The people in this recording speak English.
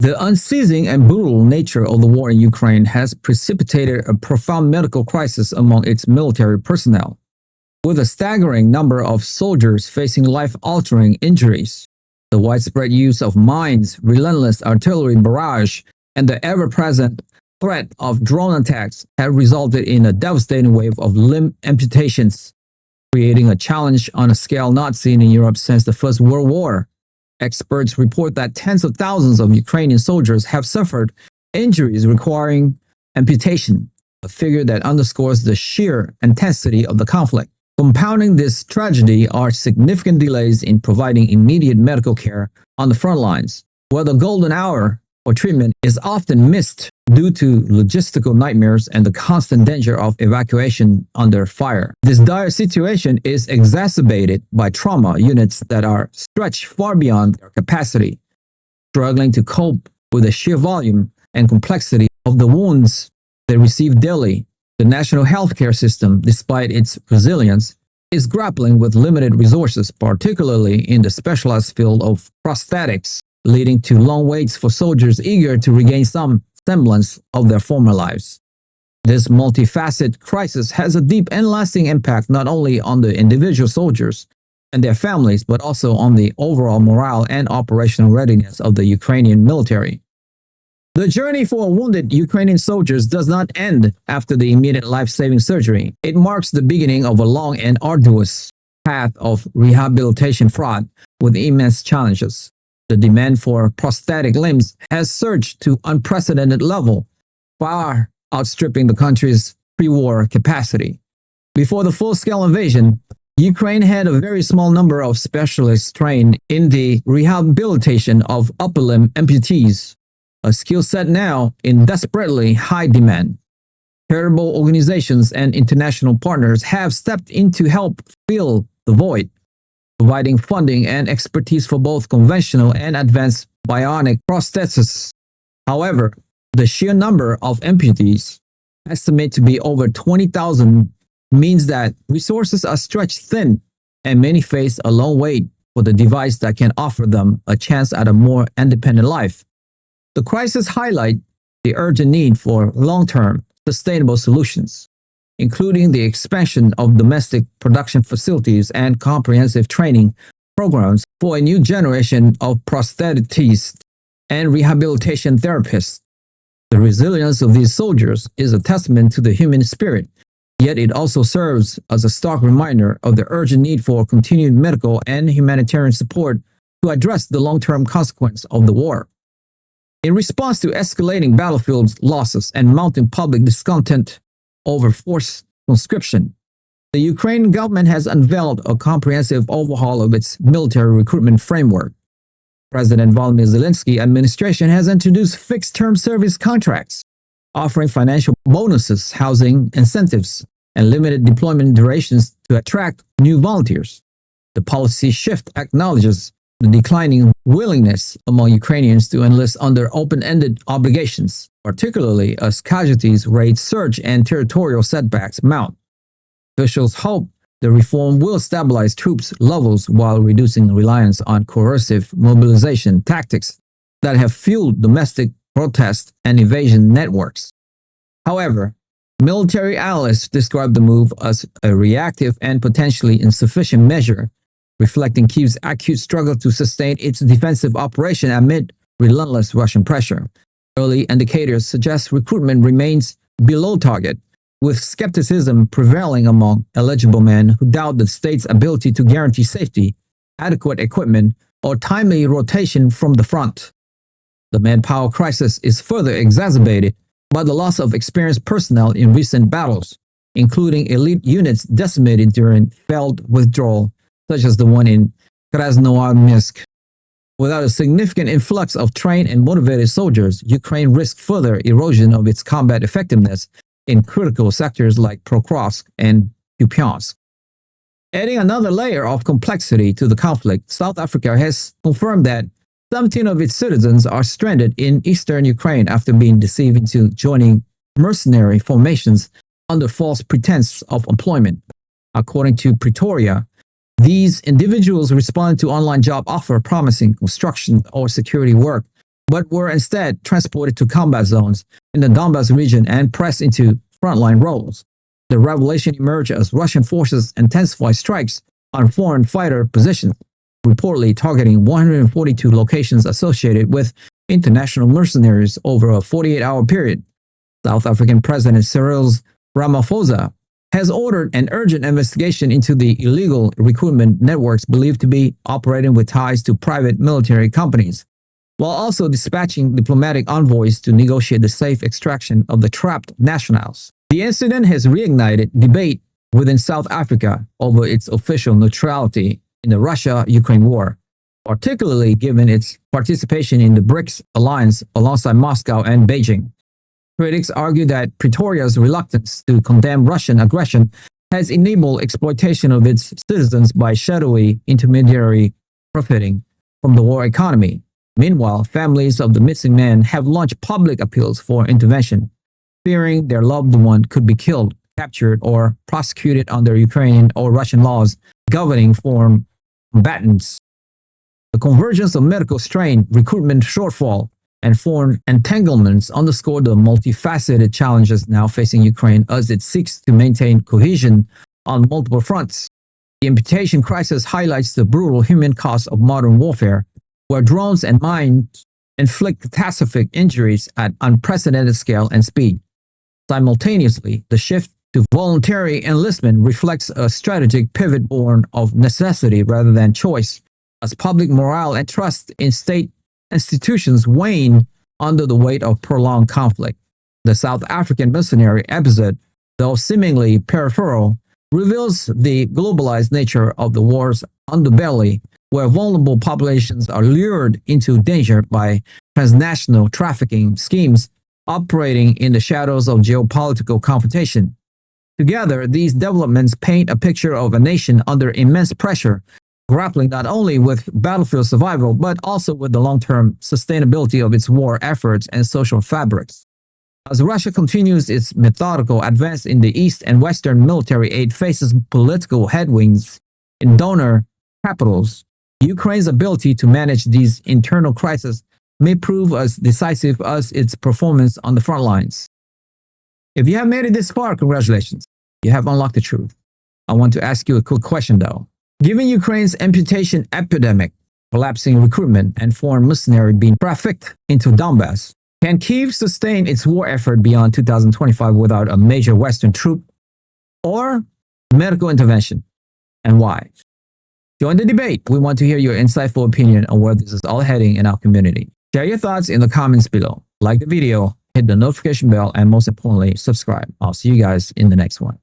The unceasing and brutal nature of the war in Ukraine has precipitated a profound medical crisis among its military personnel, with a staggering number of soldiers facing life-altering injuries. The widespread use of mines, relentless artillery barrage, and the ever-present threat of drone attacks have resulted in a devastating wave of limb amputations, creating a challenge on a scale not seen in Europe since the First World War. Experts report that tens of thousands of Ukrainian soldiers have suffered injuries requiring amputation, a figure that underscores the sheer intensity of the conflict. Compounding this tragedy are significant delays in providing immediate medical care on the front lines, where the golden hour for treatment is often missed due to logistical nightmares and the constant danger of evacuation under fire. This dire situation is exacerbated by trauma units that are stretched far beyond their capacity, struggling to cope with the sheer volume and complexity of the wounds they receive daily. The national healthcare system, despite its resilience, is grappling with limited resources, particularly in the specialized field of prosthetics, leading to long waits for soldiers eager to regain some semblance of their former lives. This multifaceted crisis has a deep and lasting impact not only on the individual soldiers and their families, but also on the overall morale and operational readiness of the Ukrainian military. The journey for wounded Ukrainian soldiers does not end after the immediate life-saving surgery. It marks the beginning of a long and arduous path of rehabilitation fraught with immense challenges. The demand for prosthetic limbs has surged to unprecedented level, far outstripping the country's pre-war capacity. Before the full-scale invasion, Ukraine had a very small number of specialists trained in the rehabilitation of upper limb amputees, a skill set now in desperately high demand. Charitable organizations and international partners have stepped in to help fill the void, providing funding and expertise for both conventional and advanced bionic prostheses. However, the sheer number of amputees, estimated to be over 20,000, means that resources are stretched thin and many face a long wait for the device that can offer them a chance at a more independent life. The crisis highlights the urgent need for long-term, sustainable solutions, including the expansion of domestic production facilities and comprehensive training programs for a new generation of prosthetists and rehabilitation therapists. The resilience of these soldiers is a testament to the human spirit, yet it also serves as a stark reminder of the urgent need for continued medical and humanitarian support to address the long-term consequences of the war. In response to escalating battlefield losses and mounting public discontent over forced conscription, the Ukrainian government has unveiled a comprehensive overhaul of its military recruitment framework. President Volodymyr Zelensky's administration has introduced fixed-term service contracts, offering financial bonuses, housing incentives, and limited deployment durations to attract new volunteers. The policy shift acknowledges the declining willingness among Ukrainians to enlist under open-ended obligations, particularly as casualties rates surge and territorial setbacks mount. Officials hope the reform will stabilize troops' levels while reducing reliance on coercive mobilization tactics that have fueled domestic protest and evasion networks. However, military analysts describe the move as a reactive and potentially insufficient measure, reflecting Kyiv's acute struggle to sustain its defensive operation amid relentless Russian pressure. Early indicators suggest recruitment remains below target, with skepticism prevailing among eligible men who doubt the state's ability to guarantee safety, adequate equipment, or timely rotation from the front. The manpower crisis is further exacerbated by the loss of experienced personnel in recent battles, including elite units decimated during failed withdrawal, such as the one in Krasnoarmysk. Without a significant influx of trained and motivated soldiers, Ukraine risks further erosion of its combat effectiveness in critical sectors like Pokrovsk and Kupiansk. Adding another layer of complexity to the conflict, South Africa has confirmed that 17 of its citizens are stranded in eastern Ukraine after being deceived into joining mercenary formations under false pretense of employment. According to Pretoria, these individuals responded to online job offers promising construction or security work but were instead transported to combat zones in the Donbas region and pressed into frontline roles. The revelation emerged as Russian forces intensified strikes on foreign fighter positions, reportedly targeting 142 locations associated with international mercenaries over a 48-hour period. South African President Cyril Ramaphosa has ordered an urgent investigation into the illegal recruitment networks believed to be operating with ties to private military companies, while also dispatching diplomatic envoys to negotiate the safe extraction of the trapped nationals. The incident has reignited debate within South Africa over its official neutrality in the Russia-Ukraine war, particularly given its participation in the BRICS alliance alongside Moscow and Beijing. Critics argue that Pretoria's reluctance to condemn Russian aggression has enabled exploitation of its citizens by shadowy intermediary profiting from the war economy. Meanwhile, families of the missing men have launched public appeals for intervention, fearing their loved one could be killed, captured, or prosecuted under Ukrainian or Russian laws governing foreign combatants. The convergence of medical strain, recruitment shortfall, and foreign entanglements underscore the multifaceted challenges now facing Ukraine as it seeks to maintain cohesion on multiple fronts. The amputation crisis highlights the brutal human cost of modern warfare, where drones and mines inflict catastrophic injuries at unprecedented scale and speed. Simultaneously, the shift to voluntary enlistment reflects a strategic pivot born of necessity rather than choice, as public morale and trust in state institutions wane under the weight of prolonged conflict. The South African mercenary episode, though seemingly peripheral, reveals the globalized nature of the war's underbelly, where vulnerable populations are lured into danger by transnational trafficking schemes operating in the shadows of geopolitical confrontation. Together, these developments paint a picture of a nation under immense pressure, grappling not only with battlefield survival, but also with the long-term sustainability of its war efforts and social fabrics. As Russia continues its methodical advance in the East and Western military aid faces political headwinds in donor capitals, Ukraine's ability to manage these internal crises may prove as decisive as its performance on the front lines. If you have made it this far, congratulations. You have unlocked the truth. I want to ask you a quick question though. Given Ukraine's amputation epidemic, collapsing recruitment, and foreign mercenary being trafficked into Donbas, can Kyiv sustain its war effort beyond 2025 without a major Western troop or medical intervention? And why? Join the debate. We want to hear your insightful opinion on where this is all heading in our community. Share your thoughts in the comments below. Like the video, hit the notification bell, and most importantly, subscribe. I'll see you guys in the next one.